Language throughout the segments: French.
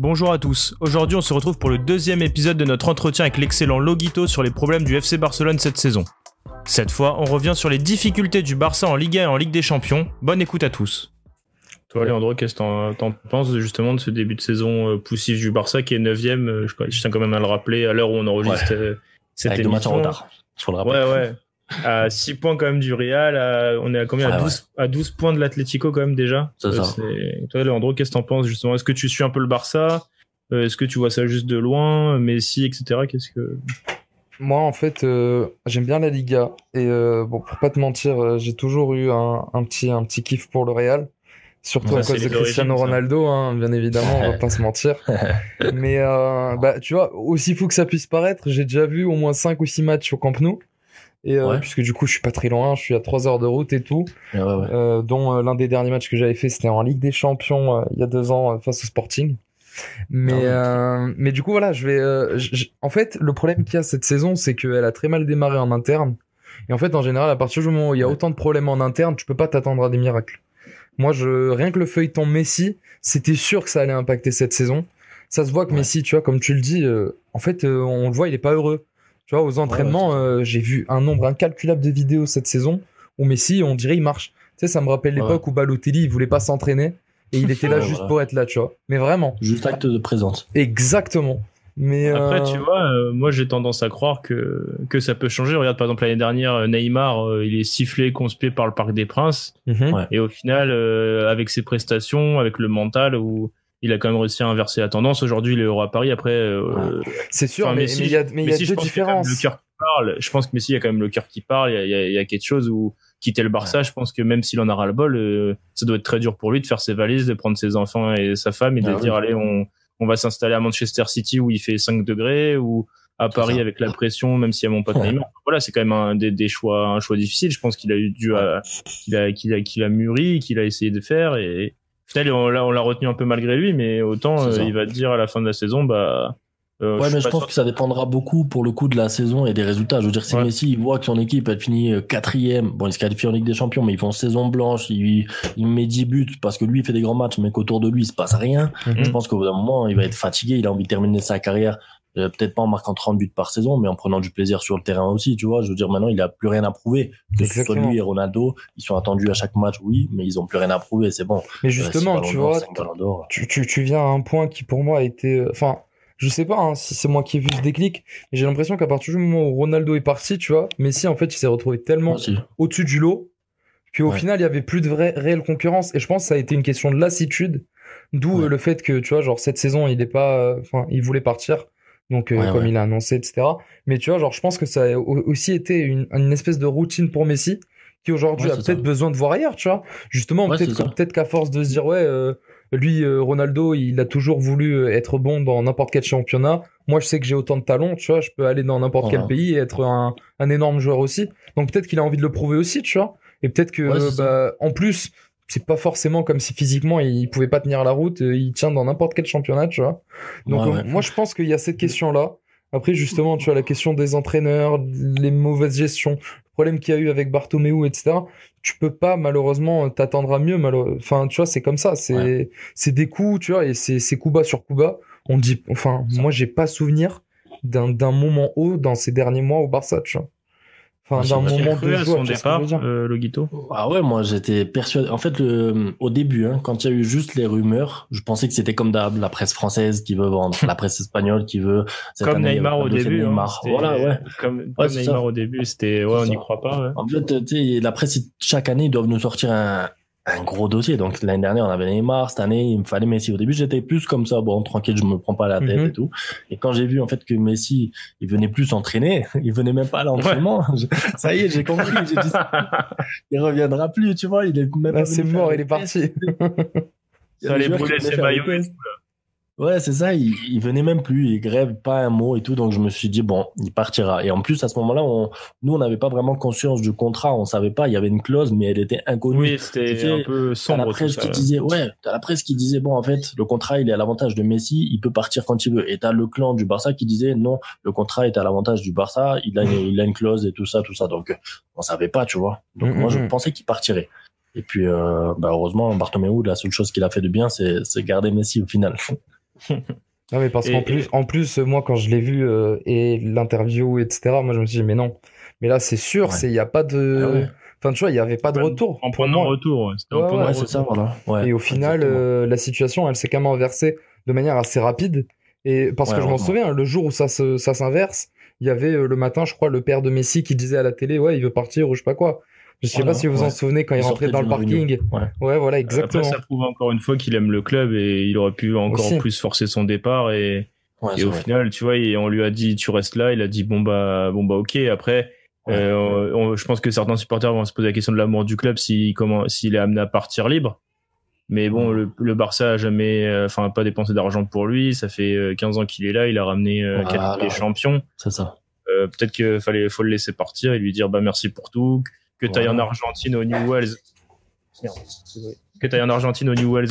Bonjour à tous, aujourd'hui on se retrouve pour le deuxième épisode de notre entretien avec l'excellent Loguito sur les problèmes du FC Barcelone cette saison. Cette fois, on revient sur les difficultés du Barça en Ligue 1 et en Ligue des Champions. Bonne écoute à tous. Toi, Leandro, qu'est-ce que t'en penses justement de ce début de saison poussif du Barça qui est 9ème, je tiens quand même à le rappeler, à l'heure où on enregistre cette émission. Avec 2 matchs en retard, faut le rappeler. Ouais. À 6 points quand même du Real, on est à combien, à 12 points de l'Atlético quand même déjà. C'est ça. Toi, Leandro, qu'est-ce que t'en penses justement? Est-ce que tu suis un peu le Barça? Est-ce que tu vois ça juste de loin? Messi, etc. Moi, en fait, j'aime bien la Liga. Et bon, pour pas te mentir, j'ai toujours eu un petit kiff pour le Real. Surtout à cause de Cristiano Ronaldo, hein, bien évidemment, on va pas se mentir. Mais tu vois, aussi fou que ça puisse paraître, j'ai déjà vu au moins 5 ou 6 matchs au Camp Nou. Et puisque du coup je suis pas très loin, je suis à 3 heures de route et tout, dont l'un des derniers matchs que j'avais fait c'était en Ligue des Champions il y a 2 ans face au Sporting. Mais du coup voilà, en fait le problème qu'il y a cette saison c'est qu'elle a très mal démarré en interne, et en fait en général à partir du moment où il y a autant de problèmes en interne, tu peux pas t'attendre à des miracles. Moi rien que le feuilleton Messi, c'était sûr que ça allait impacter cette saison. Ça se voit que Messi, tu vois, comme tu le dis, en fait on le voit, il est pas heureux. Tu vois, aux entraînements, j'ai vu un nombre incalculable de vidéos cette saison où Messi, on dirait, il marche. Tu sais, ça me rappelle l'époque où Balotelli, il voulait pas s'entraîner et il était là juste pour être là, tu vois. Mais vraiment. Juste acte de présence. Exactement. Mais après, tu vois, moi j'ai tendance à croire que ça peut changer. Regarde, par exemple, l'année dernière, Neymar, il est sifflé, conspué par le Parc des Princes. Et au final, avec ses prestations, avec le mental, où il a quand même réussi à inverser la tendance. Aujourd'hui, il est heureux à Paris. Après, c'est sûr, mais il y a deux différences. Je pense que Messi, il y a quand même le cœur qui parle. Il y a quelque chose où quitter le Barça, je pense que même s'il en a ras-le-bol, ça doit être très dur pour lui de faire ses valises, de prendre ses enfants et sa femme et de dire allez, on va s'installer à Manchester City où il fait 5 degrés, ou à Paris avec la pression, même s'il y a mon pote Neymar. Voilà, c'est quand même un choix difficile. Je pense qu'il a mûri, qu'il a essayé de faire, et au final, on l'a retenu un peu malgré lui, mais autant il va te dire à la fin de la saison, mais je pense que ça dépendra beaucoup pour le coup de la saison et des résultats. Je veux dire, si Messi il voit que son équipe elle finit 4e, bon, il se qualifie en Ligue des Champions, mais ils font saison blanche, il met 10 buts parce que lui il fait des grands matchs, mais qu'autour de lui il se passe rien. Je pense qu'au bout d'un moment il va être fatigué, il a envie de terminer sa carrière. Peut-être pas en marquant 30 buts par saison, mais en prenant du plaisir sur le terrain aussi, tu vois. Je veux dire, maintenant, il a plus rien à prouver. Que ce soit lui et Ronaldo, ils sont attendus à chaque match, oui, mais ils ont plus rien à prouver, c'est bon. Mais justement, tu vois, tu viens à un point qui pour moi a été, enfin, je sais pas si c'est moi qui ai vu ce déclic, mais j'ai l'impression qu'à partir du moment où Ronaldo est parti, tu vois, Messi, en fait, il s'est retrouvé tellement au-dessus du lot qu'au final, il y avait plus de réelle concurrence. Et je pense que ça a été une question de lassitude, d'où le fait que, tu vois, genre, cette saison, il voulait partir. Donc, comme il a annoncé, etc. Mais tu vois, genre, je pense que ça a aussi été une espèce de routine pour Messi, qui aujourd'hui a peut-être besoin de voir ailleurs, tu vois. Justement, peut-être qu'à force de se dire, lui, Ronaldo, il a toujours voulu être bon dans n'importe quel championnat. Moi, je sais que j'ai autant de talent, tu vois, je peux aller dans n'importe quel pays et être un énorme joueur aussi. Donc, peut-être qu'il a envie de le prouver aussi, tu vois. Et peut-être que, en plus, c'est pas forcément comme si physiquement il pouvait pas tenir la route, il tient dans n'importe quel championnat, tu vois. Donc moi je pense qu'il y a cette question-là. Après justement, tu vois, la question des entraîneurs, les mauvaises gestions, le problème qu'il y a eu avec Bartomeu, etc. Tu peux pas malheureusement t'attendre à mieux. Enfin, tu vois, c'est comme ça, c'est des coups, tu vois, et c'est coup bas sur coup bas. On dit, enfin, moi j'ai pas souvenir d'un moment haut dans ces derniers mois au Barça, tu vois. Enfin, d'un moment de à son départ, Loguito. Ah ouais, moi j'étais persuadé. En fait, au début, quand il y a eu juste les rumeurs, je pensais que c'était comme d'hab, la presse française qui veut vendre, la presse espagnole qui veut. Comme Neymar au début. Voilà, Comme Neymar au début, c'était on n'y croit pas. Ouais. En fait, tu sais, la presse chaque année ils doivent nous sortir un gros dossier. Donc l'année dernière on avait Neymar, cette année il me fallait Messi. Au début j'étais plus comme ça, bon tranquille, je me prends pas la tête et tout. Et quand j'ai vu en fait que Messi il venait plus s'entraîner, il venait même pas à l'entraînement, ça y est, j'ai compris, j'ai dit il reviendra plus, tu vois, il est même pas c'est mort, il est parti. Ça allait brûler ses maillots. Ouais, c'est ça, il venait même plus, il grève pas un mot et tout, donc je me suis dit, bon, il partira. Et en plus, à ce moment-là, nous, on n'avait pas vraiment conscience du contrat, on savait pas, il y avait une clause, mais elle était inconnue. Oui, c'était un peu sombre. T'as la presse qui disait, bon, en fait, le contrat, il est à l'avantage de Messi, il peut partir quand il veut. Et t'as le clan du Barça qui disait, non, le contrat est à l'avantage du Barça, il a une clause et tout ça. Donc, on savait pas, tu vois. Donc, moi, je pensais qu'il partirait. Et puis, heureusement, Bartomeu, la seule chose qu'il a fait de bien, c'est garder Messi au final. Non, mais parce qu'en plus, moi, quand je l'ai vu et l'interview, etc., moi, je me suis dit, mais non. Mais là, c'est sûr, il n'y a pas de. Ah ouais. Enfin, tu vois, il n'y avait pas de retour. En point de retour. C'était un point de retour. C'est ça, voilà. Ouais, et au final, la situation, elle s'est quand même inversée de manière assez rapide. Et parce que je m'en souviens, le jour où ça s'inverse, il y avait le matin, je crois, le père de Messi qui disait à la télé, ouais, il veut partir ou je sais pas quoi. Je sais pas si vous vous en souvenez quand il rentrait dans le parking. Ouais, voilà, exactement. Après, ça prouve encore une fois qu'il aime le club et il aurait pu encore plus forcer son départ et au final, tu vois, on lui a dit, tu restes là. Il a dit, bon bah, ok. Après, je pense que certains supporters vont se poser la question de l'amour du club s'il est amené à partir libre. Mais bon, le Barça a jamais, pas dépensé d'argent pour lui. Ça fait 15 ans qu'il est là. Il a ramené 4 Ligues des Champions. C'est ça. Peut-être qu'il faut le laisser partir et lui dire, bah merci pour tout. Que t'ailles en Argentine au Newell's,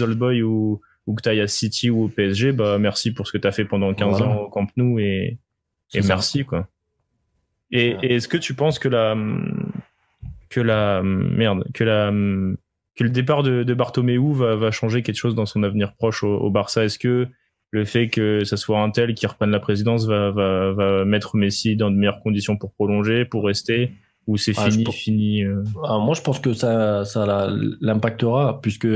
Old Boy ou que t'ailles à City ou au PSG, bah merci pour ce que t'as fait pendant 15 ans au Camp Nou et merci quoi. Et est-ce que tu penses que le départ de Bartomeu va changer quelque chose dans son avenir proche au Barça? Est-ce que le fait que ça soit un tel qui reprenne la présidence va mettre Messi dans de meilleures conditions pour prolonger, pour rester? Ou c'est fini Moi, je pense que ça l'impactera, puisque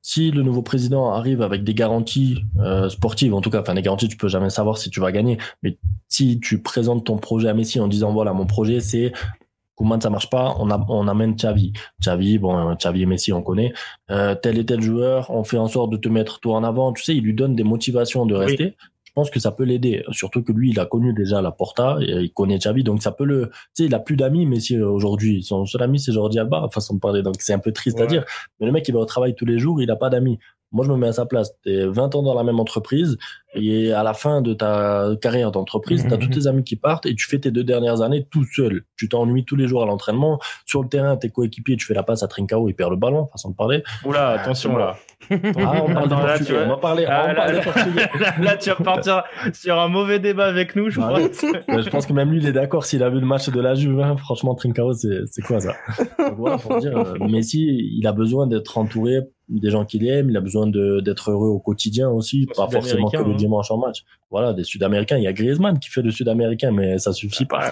si le nouveau président arrive avec des garanties sportives, en tout cas, des garanties, tu peux jamais savoir si tu vas gagner, mais si tu présentes ton projet à Messi en disant, voilà, mon projet, c'est, comment ça marche pas, on amène Xavi, Xavi et Messi, on connaît, tel et tel joueur, on fait en sorte de te mettre toi en avant, tu sais, il lui donne des motivations de rester. Oui. Je pense que ça peut l'aider, surtout que lui, il a connu déjà Laporta, et il connaît Xavi, donc ça peut tu sais, il a plus d'amis, Messi, aujourd'hui. Son seul ami, c'est Jordi Alba, façon de parler, donc c'est un peu triste à dire. Mais le mec, il va au travail tous les jours, il a pas d'amis. Moi, je me mets à sa place. T'es 20 ans dans la même entreprise, et à la fin de ta carrière d'entreprise, t'as tous tes amis qui partent, et tu fais tes 2 dernières années tout seul. Tu t'ennuies tous les jours à l'entraînement. Sur le terrain, tes coéquipiers, tu fais la passe à Trincao, il perd le ballon, façon de parler. Oula, attention, là. On parle de portugais. On va parler portugais. Là, tu vas partir sur un mauvais débat avec nous, je crois. Je pense que même lui, il est d'accord s'il a vu le match de la Juve. Hein. Franchement, Trincao, c'est quoi ça? Donc voilà, pour dire, Messi, il a besoin d'être entouré des gens qu'il aime, il a besoin d'être heureux au quotidien aussi, pas forcément que le dimanche en match. Voilà, des Sud-Américains. Il y a Griezmann qui fait le Sud-Américain, mais ça suffit pas.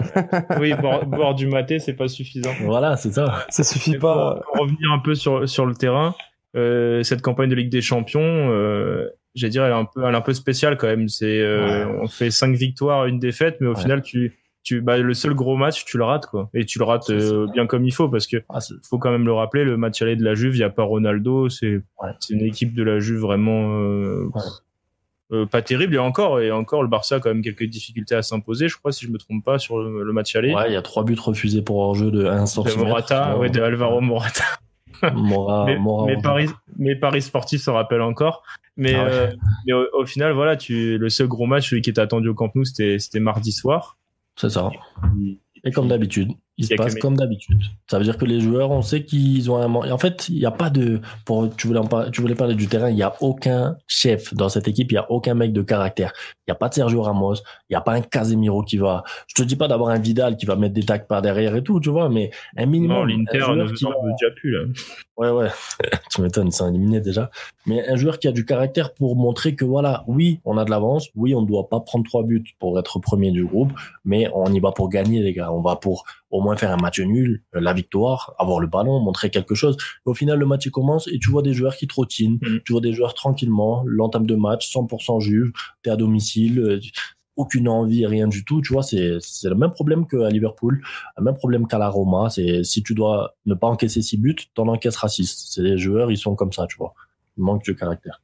Oui, boire du maté, c'est pas suffisant. Voilà, c'est ça. Ça suffit pas. Pour revenir un peu sur le terrain, cette campagne de Ligue des Champions, j'allais dire, elle est un peu spéciale quand même. On fait 5 victoires, 1 défaite, mais au final, le seul gros match, tu le rates, quoi. Et tu le rates bien comme il faut, parce que faut quand même le rappeler, le match aller de la Juve, il y a pas Ronaldo, c'est une équipe de la Juve vraiment pas terrible. Et encore, le Barça a quand même quelques difficultés à s'imposer, je crois, si je me trompe pas, sur le match aller. Ouais, il y a 3 buts refusés pour hors-jeu de 1 cm. De Morata, de Alvaro Morata. Mais Paris Sportif se rappelle encore. Mais au final, voilà, le seul gros match, celui qui était attendu au Camp Nou, c'était mardi soir. C'est ça. Et comme d'habitude, il se passe comme d'habitude. Ça veut dire que les joueurs, on sait qu'ils ont en fait, il n'y a pas de, tu voulais parler du terrain, il n'y a aucun chef dans cette équipe, il n'y a aucun mec de caractère. Il n'y a pas de Sergio Ramos, il n'y a pas un Casemiro qui va, je te dis pas d'avoir un Vidal qui va mettre des tacs par derrière et tout, tu vois, mais un minimum. Non, l'Inter ne veut déjà plus, là. Ouais. Tu m'étonnes, ils sont éliminés déjà. Mais un joueur qui a du caractère pour montrer que voilà, oui, on a de l'avance, oui, on ne doit pas prendre 3 buts pour être premier du groupe, mais on y va pour gagner, les gars. On va pour au moins faire un match nul, la victoire, avoir le ballon, montrer quelque chose. Et au final, le match il commence et tu vois des joueurs qui trottinent, tu vois des joueurs tranquillement, l'entame de match, 100% Juve, t'es à domicile, aucune envie, rien du tout. Tu vois, c'est le même problème qu'à Liverpool, le même problème qu'à la Roma. C'est si tu dois ne pas encaisser 6 buts, t'en encaisseras 6. C'est les joueurs, ils sont comme ça, tu vois. Ils manquent de caractère.